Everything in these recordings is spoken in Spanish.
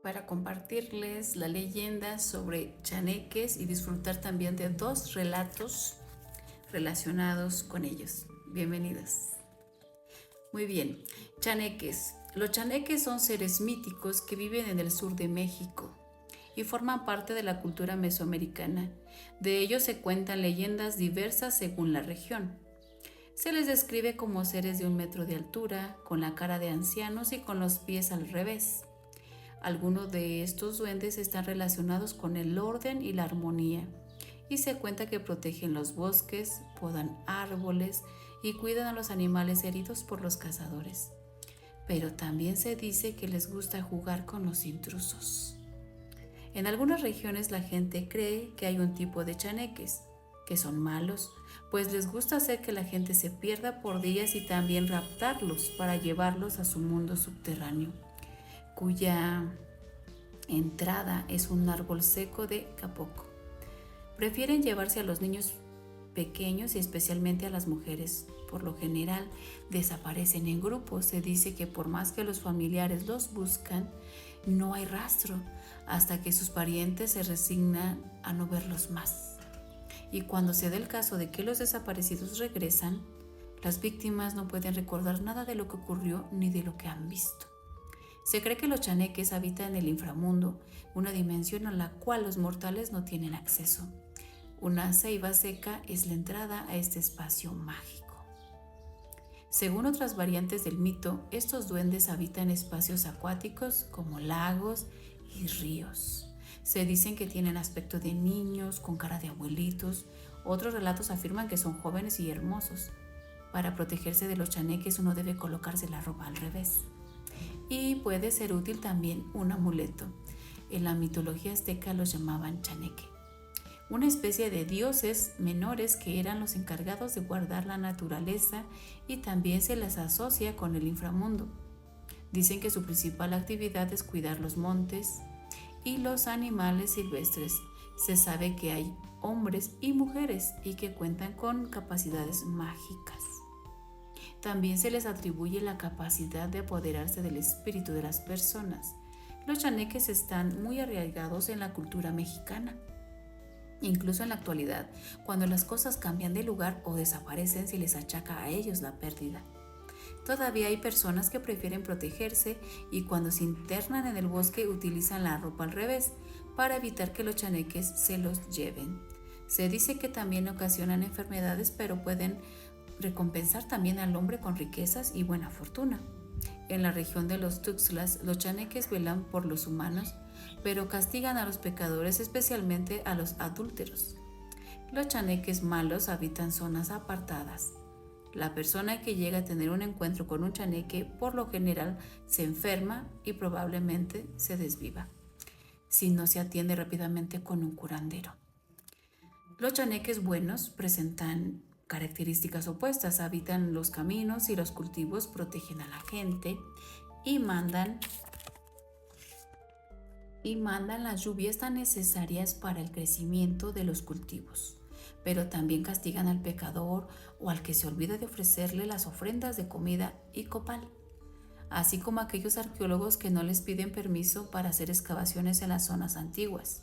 para compartirles la leyenda sobre chaneques y disfrutar también de dos relatos relacionados con ellos. Bienvenidos. Muy bien, chaneques. Los chaneques son seres míticos que viven en el sur de México y forman parte de la cultura mesoamericana. De ellos se cuentan leyendas diversas según la región. Se les describe como seres de 1 metro de altura, con la cara de ancianos y con los pies al revés. Algunos de estos duendes están relacionados con el orden y la armonía, y se cuenta que protegen los bosques, podan árboles y cuidan a los animales heridos por los cazadores. Pero también se dice que les gusta jugar con los intrusos. En algunas regiones la gente cree que hay un tipo de chaneques, que son malos, pues les gusta hacer que la gente se pierda por días y también raptarlos para llevarlos a su mundo subterráneo, cuya entrada es un árbol seco de capoco. Prefieren llevarse a los niños pequeños y especialmente a las mujeres. Por lo general desaparecen en grupos. Se dice que por más que los familiares los buscan, no hay rastro hasta que sus parientes se resignan a no verlos más. Y cuando se da el caso de que los desaparecidos regresan, las víctimas no pueden recordar nada de lo que ocurrió ni de lo que han visto. Se cree que los chaneques habitan el inframundo, una dimensión a la cual los mortales no tienen acceso. Una ceiba seca es la entrada a este espacio mágico. Según otras variantes del mito, estos duendes habitan espacios acuáticos como lagos y ríos. Se dicen que tienen aspecto de niños, con cara de abuelitos. Otros relatos afirman que son jóvenes y hermosos. Para protegerse de los chaneques uno debe colocarse la ropa al revés. Y puede ser útil también un amuleto. En la mitología azteca los llamaban chaneque, una especie de dioses menores que eran los encargados de guardar la naturaleza, y también se les asocia con el inframundo. Dicen que su principal actividad es cuidar los montes y los animales silvestres. Se sabe que hay hombres y mujeres y que cuentan con capacidades mágicas. También se les atribuye la capacidad de apoderarse del espíritu de las personas. Los chaneques están muy arraigados en la cultura mexicana. Incluso en la actualidad, cuando las cosas cambian de lugar o desaparecen, se les achaca a ellos la pérdida. Todavía hay personas que prefieren protegerse y cuando se internan en el bosque utilizan la ropa al revés para evitar que los chaneques se los lleven. Se dice que también ocasionan enfermedades, pero pueden recompensar también al hombre con riquezas y buena fortuna. En la región de los Tuxtlas, los chaneques velan por los humanos, pero castigan a los pecadores, especialmente a los adúlteros. Los chaneques malos habitan zonas apartadas. La persona que llega a tener un encuentro con un chaneque por lo general se enferma y probablemente se desviva, si no se atiende rápidamente con un curandero. Los chaneques buenos presentan características opuestas. Habitan los caminos y los cultivos, protegen a la gente y mandan las lluvias tan necesarias para el crecimiento de los cultivos. Pero también castigan al pecador o al que se olvida de ofrecerle las ofrendas de comida y copal, así como a aquellos arqueólogos que no les piden permiso para hacer excavaciones en las zonas antiguas.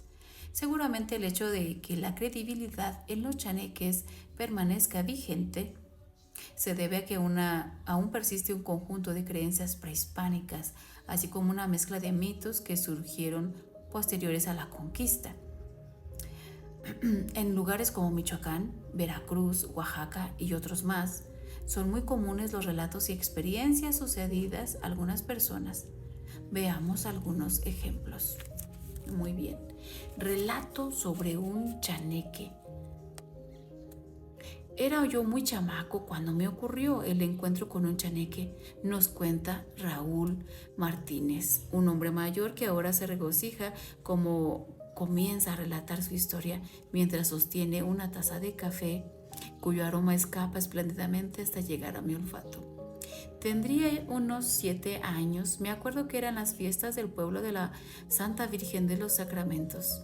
Seguramente el hecho de que la credibilidad en los chaneques permanezca vigente se debe a que aún persiste un conjunto de creencias prehispánicas, así como una mezcla de mitos que surgieron posteriores a la conquista. En lugares como Michoacán, Veracruz, Oaxaca y otros más, son muy comunes los relatos y experiencias sucedidas a algunas personas. Veamos algunos ejemplos. Muy bien. Relato sobre un chaneque. Era yo muy chamaco cuando me ocurrió el encuentro con un chaneque, nos cuenta Raúl Martínez, un hombre mayor que ahora se regocija como comienza a relatar su historia mientras sostiene una taza de café cuyo aroma escapa espléndidamente hasta llegar a mi olfato. Tendría unos 7 años. Me acuerdo que eran las fiestas del pueblo de la Santa Virgen de los Sacramentos.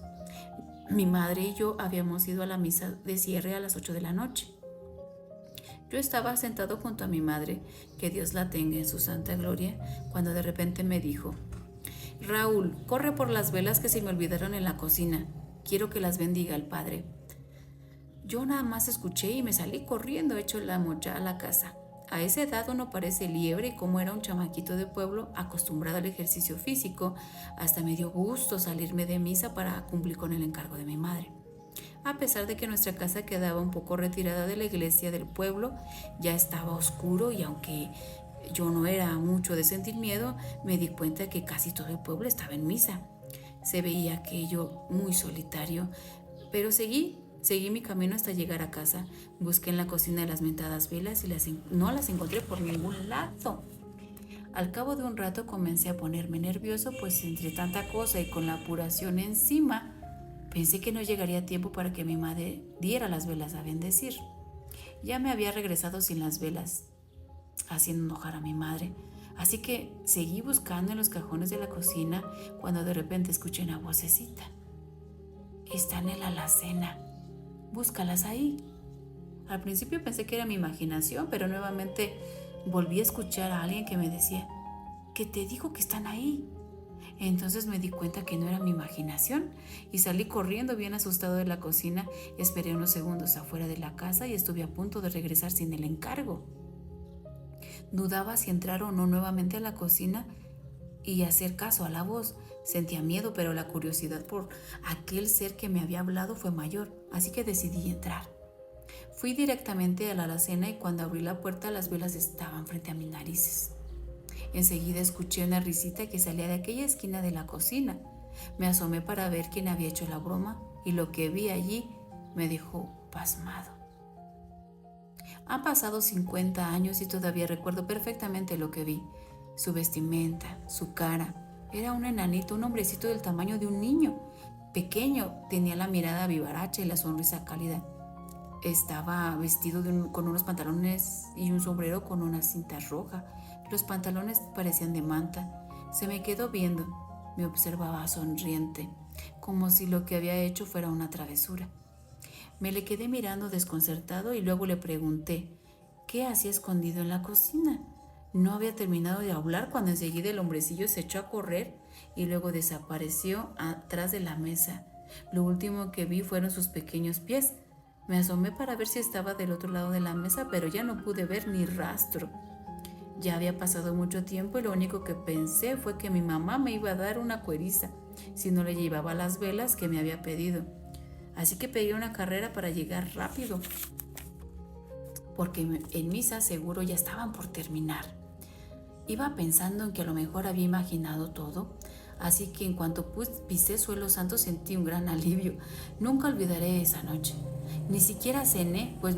Mi madre y yo habíamos ido a la misa de cierre a las 8 de la noche. Yo estaba sentado junto a mi madre, que Dios la tenga en su santa gloria, cuando de repente me dijo: Raúl, corre por las velas que se me olvidaron en la cocina. Quiero que las bendiga el padre. Yo nada más escuché y me salí corriendo hecho la mocha a la casa. A esa edad uno parece liebre y como era un chamaquito de pueblo acostumbrado al ejercicio físico, hasta me dio gusto salirme de misa para cumplir con el encargo de mi madre. A pesar de que nuestra casa quedaba un poco retirada de la iglesia del pueblo, ya estaba oscuro y aunque yo no era mucho de sentir miedo, me di cuenta que casi todo el pueblo estaba en misa. Se veía aquello muy solitario, pero seguí mi camino hasta llegar a casa. Busqué en la cocina las mentadas velas y no las encontré por ningún lado. Al cabo de un rato comencé a ponerme nervioso, pues entre tanta cosa y con la apuración encima, pensé que no llegaría tiempo para que mi madre diera las velas a bendecir. Ya me había regresado sin las velas, haciendo enojar a mi madre. Así que seguí buscando en los cajones de la cocina cuando de repente escuché una vocecita. Están en la alacena. Búscalas ahí. Al principio pensé que era mi imaginación, pero nuevamente volví a escuchar a alguien que me decía, que te digo que están ahí. Entonces me di cuenta que no era mi imaginación y salí corriendo bien asustado de la cocina. Esperé unos segundos afuera de la casa y estuve a punto de regresar sin el encargo. Dudaba si entrar o no nuevamente a la cocina y hacer caso a la voz. Sentía miedo, pero la curiosidad por aquel ser que me había hablado fue mayor, así que decidí entrar. Fui directamente a la alacena y cuando abrí la puerta las velas estaban frente a mis narices. Enseguida escuché una risita que salía de aquella esquina de la cocina. Me asomé para ver quién había hecho la broma y lo que vi allí me dejó pasmado. Han pasado 50 años y todavía recuerdo perfectamente lo que vi. Su vestimenta, su cara. Era un enanito, un hombrecito del tamaño de un niño. Pequeño, tenía la mirada vivaracha y la sonrisa cálida. Estaba vestido con unos pantalones y un sombrero con una cinta roja. Los pantalones parecían de manta. Se me quedó viendo. Me observaba sonriente, como si lo que había hecho fuera una travesura. Me le quedé mirando desconcertado y luego le pregunté qué hacía escondido en la cocina. No había terminado de hablar cuando enseguida el hombrecillo se echó a correr y luego desapareció atrás de la mesa. Lo último que vi fueron sus pequeños pies. Me asomé para ver si estaba del otro lado de la mesa, pero ya no pude ver ni rastro. Ya había pasado mucho tiempo y lo único que pensé fue que mi mamá me iba a dar una cueriza si no le llevaba las velas que me había pedido. Así que pegué una carrera para llegar rápido, porque en misa seguro ya estaban por terminar. Iba pensando en que a lo mejor había imaginado todo, así que en cuanto pisé suelo santo sentí un gran alivio. Nunca olvidaré esa noche. Ni siquiera cené, pues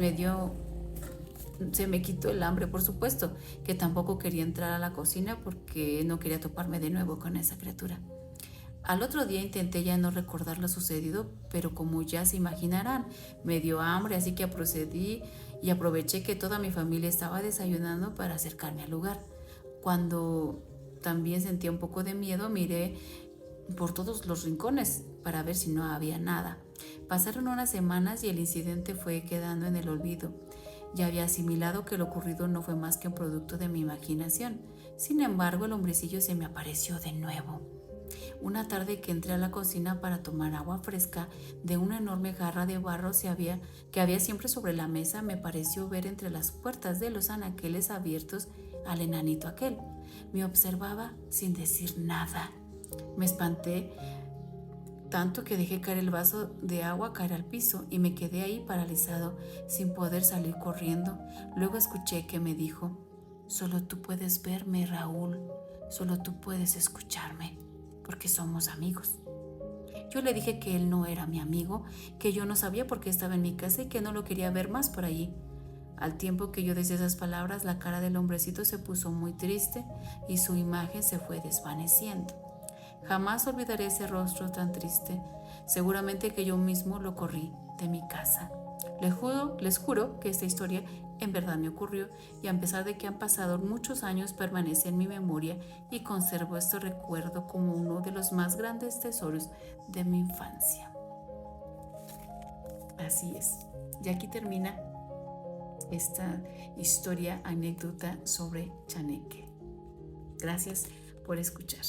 se me quitó el hambre, por supuesto, que tampoco quería entrar a la cocina porque no quería toparme de nuevo con esa criatura. Al otro día intenté ya no recordar lo sucedido, pero como ya se imaginarán, me dio hambre, así que procedí y aproveché que toda mi familia estaba desayunando para acercarme al lugar. Cuando también sentía un poco de miedo, miré por todos los rincones para ver si no había nada. Pasaron unas semanas y el incidente fue quedando en el olvido. Ya había asimilado que lo ocurrido no fue más que un producto de mi imaginación. Sin embargo, el hombrecillo se me apareció de nuevo. Una tarde que entré a la cocina para tomar agua fresca de una enorme jarra de barro que había siempre sobre la mesa, me pareció ver entre las puertas de los anaqueles abiertos al enanito aquel. Me observaba sin decir nada. Me espanté tanto que dejé caer el vaso de agua caer al piso y me quedé ahí paralizado, sin poder salir corriendo. Luego escuché que me dijo: solo tú puedes verme, Raúl, solo tú puedes escucharme, porque somos amigos. Yo le dije que él no era mi amigo, que yo no sabía por qué estaba en mi casa y que no lo quería ver más por allí. Al tiempo que yo decía esas palabras, la cara del hombrecito se puso muy triste y su imagen se fue desvaneciendo. Jamás olvidaré ese rostro tan triste. Seguramente que yo mismo lo corrí de mi casa. Les juro que esta historia en verdad me ocurrió y a pesar de que han pasado muchos años permanece en mi memoria y conservo este recuerdo como uno de los más grandes tesoros de mi infancia. Así es. Y aquí termina esta historia, anécdota sobre Chaneque. Gracias por escuchar.